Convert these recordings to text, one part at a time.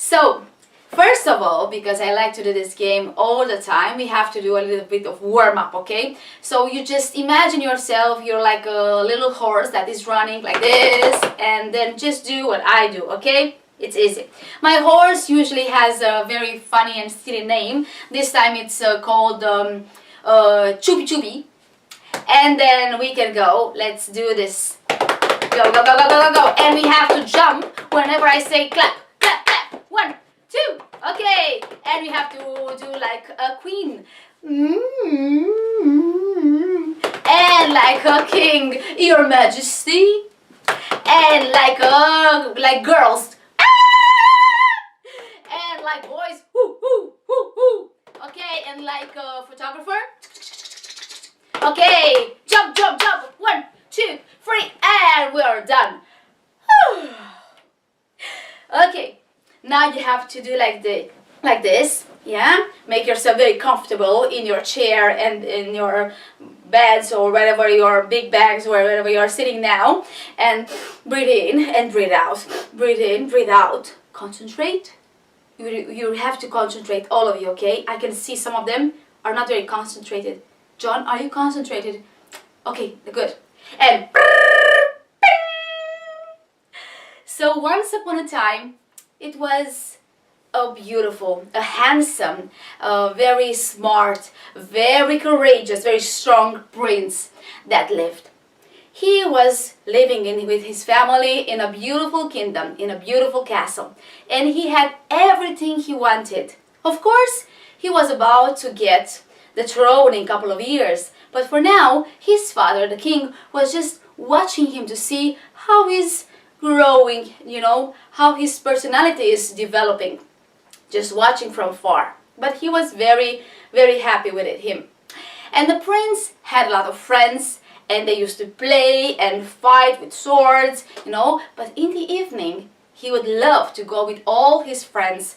So, first of all, because I like to do this game all the time, we have to do a little bit of warm-up, okay? So you just imagine yourself, you're like a little horse that is running like this, and then just do what I do, okay? It's easy. My horse usually has a very funny and silly name. This time it's called Chupi Chupi. And then we can go. Let's do this. Go, go, go, go, go, go, go. And we have to jump whenever I say clap, clap, clap. 1, 2. Okay. And we have to do like a queen. And like a king, Your Majesty. And like girls. And like boys. Whoo, whoo, whoo, whoo. Okay. And like a photographer. Okay, jump, jump, jump. 1, 2, 3, and we're done. Okay, now you have to do like this, yeah? Make yourself very comfortable in your chair and in your beds or wherever your big bags, wherever you are sitting now. And breathe in and breathe out. Breathe in, breathe out. Concentrate. You have to concentrate, all of you, okay? I can see some of them are not very concentrated. John, are you concentrated? Okay, good. And so once upon a time, it was a beautiful, a handsome, very smart, very courageous, very strong prince that lived. He was living with his family in a beautiful kingdom, in a beautiful castle, and he had everything he wanted. Of course, he was about to get the throne in a couple of years, but for now his father, the king, was just watching him to see how he's growing, you know, how his personality is developing, just watching from far. But he was very, very happy with him. And the prince had a lot of friends, and they used to play and fight with swords, you know, but in the evening he would love to go with all his friends,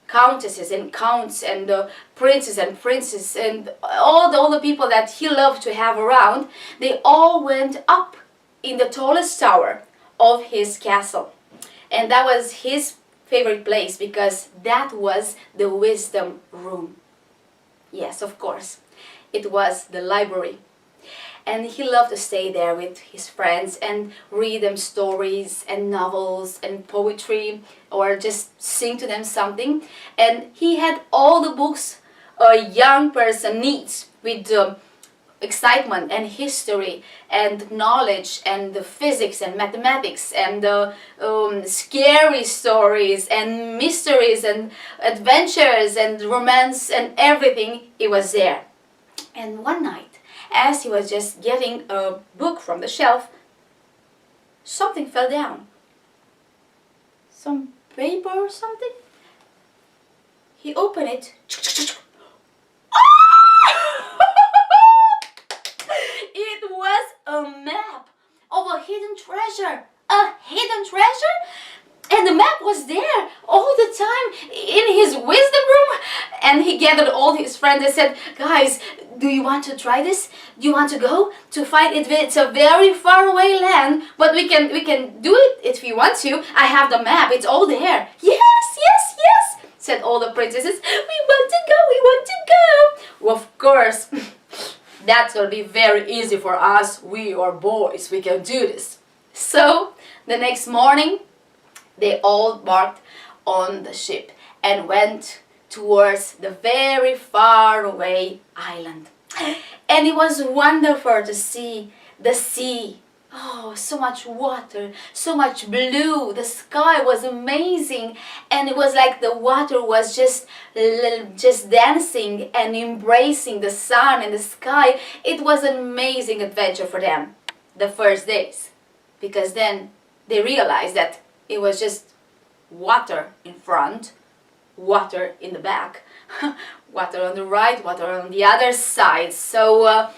countesses and counts and princes and princesses and all the people that he loved to have around. They all went up in the tallest tower of his castle, and that was his favorite place because that was the wisdom room. Yes, of course, it was the library. And he loved to stay there with his friends and read them stories and novels and poetry, or just sing to them something. And he had all the books a young person needs, with excitement and history and knowledge and the physics and mathematics and scary stories and mysteries and adventures and romance and everything. It was there. And one night, as he was just getting a book from the shelf, something fell down. Some paper or something? He opened it. It was a map of a hidden treasure. A hidden treasure? And the map was there all the time in his wisdom room. And he gathered all his friends and said, guys, do you want to try this? Do you want to go to find it? It's a very far away land, but we can do it if you want to. I have the map, it's all there. Yes, yes, yes, said all the princesses. We want to go, we want to go. Well, of course, that's going to be very easy for us. We are boys, we can do this. So, the next morning, they all embarked on the ship and went towards the very far away island. And it was wonderful to see the sea. Oh, so much water, so much blue. The sky was amazing, and it was like the water was just dancing and embracing the sun and the sky. It was an amazing adventure for them the first days, because then they realized that it was just water in front, water in the back, water on the right, water on the other side. So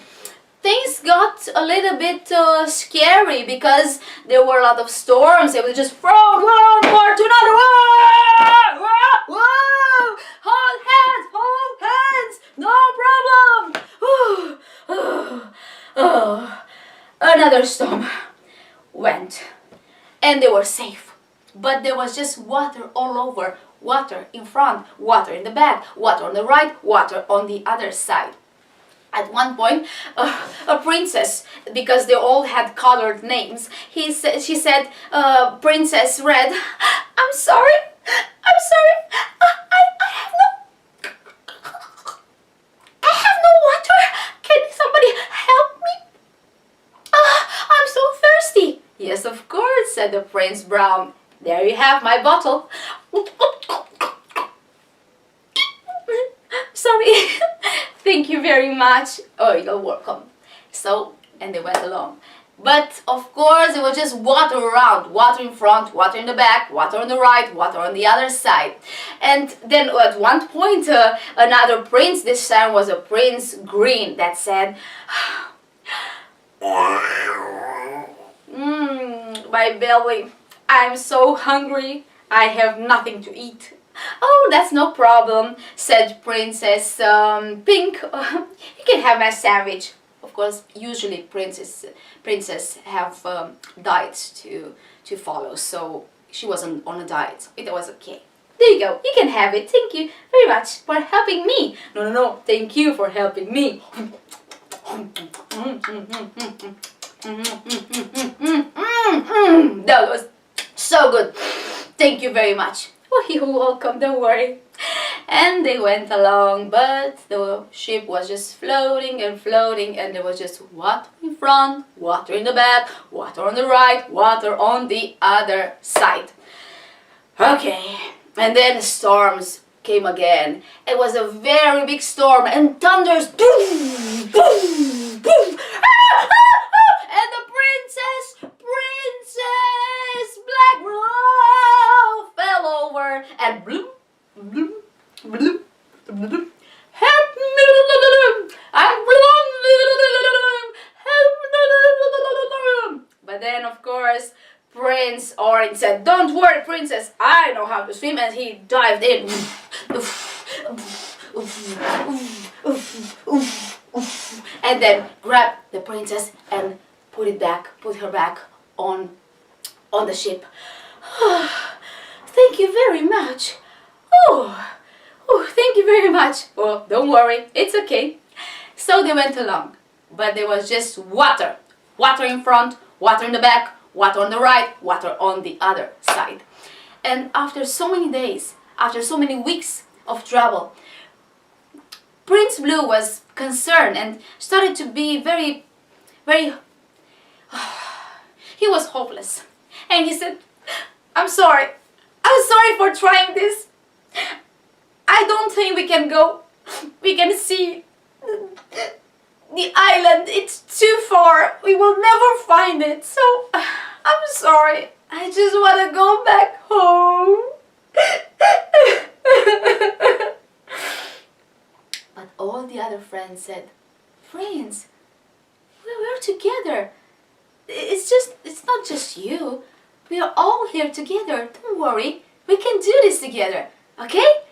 things got a little bit scary because there were a lot of storms. It was just from one part to another. Whoa! Whoa! Whoa! Hold hands, no problem. Another storm went, and they were safe. But there was just water all over, water in front, water in the back, water on the right, water on the other side. At one point, a princess, because they all had colored names, she said, Princess Red, I'm sorry, I have no water. Can somebody help me? I'm so thirsty. Yes, of course, said the Prince Brown. There you have my bottle. Sorry. Thank you very much. Oh, you're welcome. So, and they went along. But of course, it was just water around. Water in front, water in the back, water on the right, water on the other side. And then at one point, another prince, this time was a Prince Green, that said, my belly, I'm so hungry, I have nothing to eat. Oh, that's no problem, said Princess Pink. You can have my sandwich. Of course, usually princess have diets to follow, so she wasn't on a diet, so it was okay. There you go, you can have it. Thank you very much for helping me. No, thank you for helping me. That was so good. Thank you very much. Oh, you're welcome, don't worry. And they went along, but the ship was just floating and floating, and there was just water in front, water in the back, water on the right, water on the other side. Okay, and then storms came again. It was a very big storm, and thunders, boom, boom, boom. And the princess Black Rose fell over, and bloom, bloom, bloom, bloom. Help me, I'm bloom. But then, of course, Prince Orange said, "Don't worry, princess, I know how to swim," and he dived in. And then grabbed the princess and put her back on the ship. Thank you very much. Oh, thank you very much. Well, don't worry, it's okay. So they went along, but there was just water. Water in front, water in the back, water on the right, water on the other side. And after so many days, after so many weeks of travel, Prince Blue was concerned and started to be very, he was hopeless. And he said, I'm sorry for trying this. I don't think we can see the island. It's too far. We will never find it. So, I'm sorry. I just want to go back home. But all the other friends said, Friends, we're together. It's not just you. We are all here together. Don't worry. We can do this together. Okay?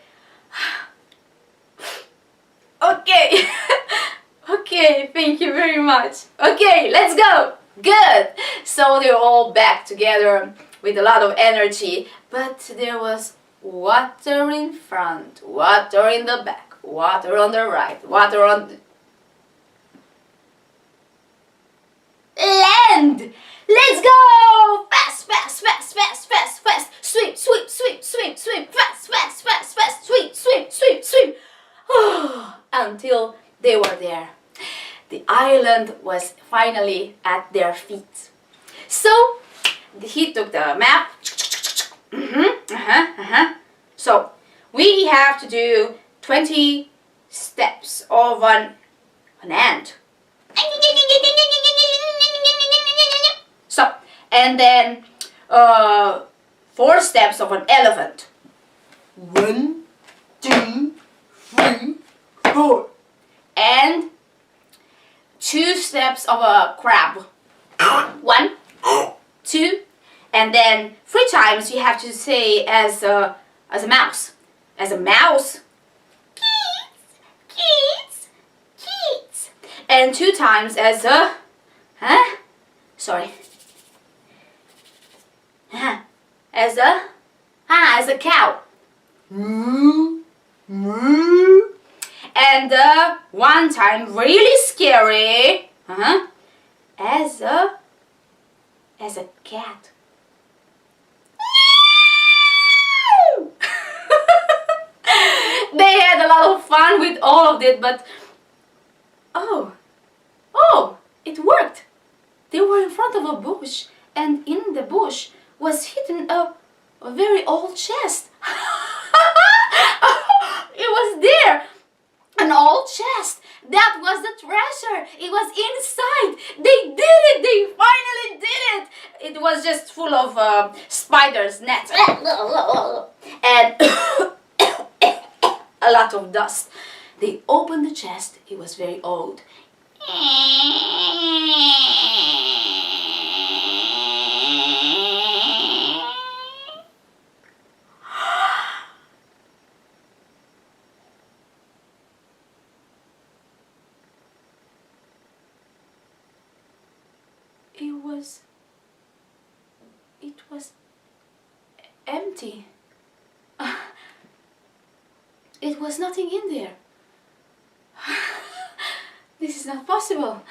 Okay. Okay, thank you very much. Okay, let's go. Good. So they're all back together with a lot of energy, but there was water in front, water in the back, water on the right, water on the land. Let's go! Fast, fast, fast, fast, fast, fast. Swim, swim, swim, swim, swim. Fast, fast, fast, fast. Swim, swim, swim, swim. Until they were there. The island was finally at their feet. So he took the map. So we have to do 20 steps of an ant. So, and then 4 steps of an elephant. 1, 2, 3, 4. And 2 steps of a crab. 1, 2, and then 3 times you have to say as a mouse. As a mouse. Kids, kids, kids. And 2 times as a as a cow. moo, moo. And one time, really scary, as a cat. They had a lot of fun with all of it, but oh, it worked. They were in front of a bush, and in the bush was hidden a very old chest. It was there, an old chest. That was the treasure. It was inside. They did it. They finally did it. It was just full of spiders, nets, and a lot of dust. They opened the chest. It was very old. It was empty. It was nothing in there. This is not possible.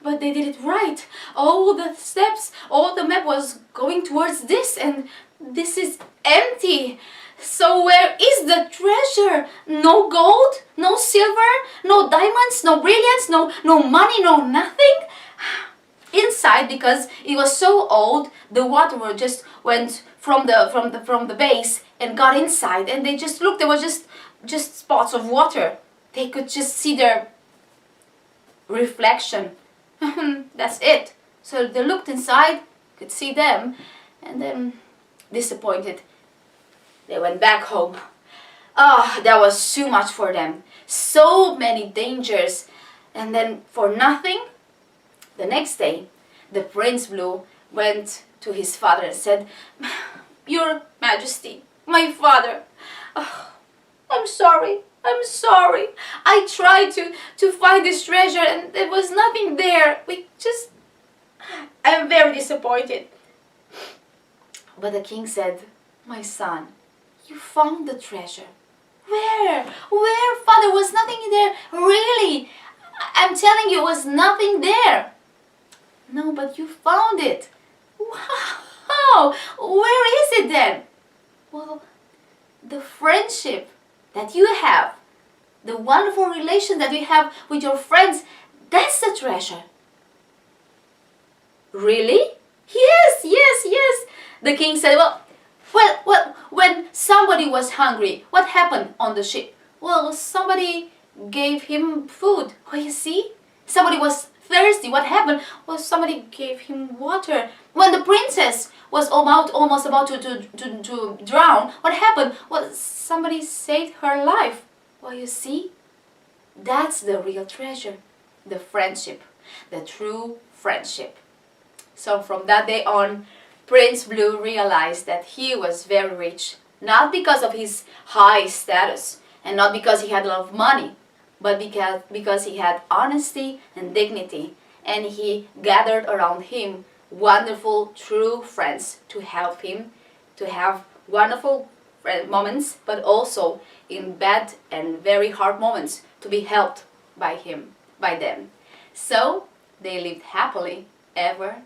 But they did it right. All the steps, all the map was going towards this, and this is empty. So where is the treasure? No gold, no silver, no diamonds, no brilliants, no money, no nothing. Inside, because it was so old, the water just went from the base and got inside, and they just looked. There was just spots of water. They could just see their reflection. That's it. So they looked inside, could see them, and then disappointed, they went back home. That was too much for them. So many dangers, and then for nothing. The next day, the Prince Blue went to his father and said, "Your Majesty, my father, I'm sorry. I tried to find this treasure and there was nothing there. I'm very disappointed." But the king said, "My son, you found the treasure." Where, father? Was nothing there? Really? I'm telling you, was nothing there. No, but you found it. Wow! Where is it then? Well, the friendship that you have, the wonderful relation that you have with your friends, that's the treasure. Really? Yes. The king said, well, when somebody was hungry, what happened on the ship? Well, somebody gave him food. Oh, you see? Somebody was thirsty. What happened? Well, somebody gave him water. When the princess was almost about to drown, what happened? Well, somebody saved her life. Well, you see? That's the real treasure. The friendship. The true friendship. So from that day on, Prince Blue realized that he was very rich. Not because of his high status and not because he had a lot of money, but because he had honesty and dignity, and he gathered around him wonderful, true friends to help him to have wonderful moments, but also in bad and very hard moments to be helped by them. So they lived happily ever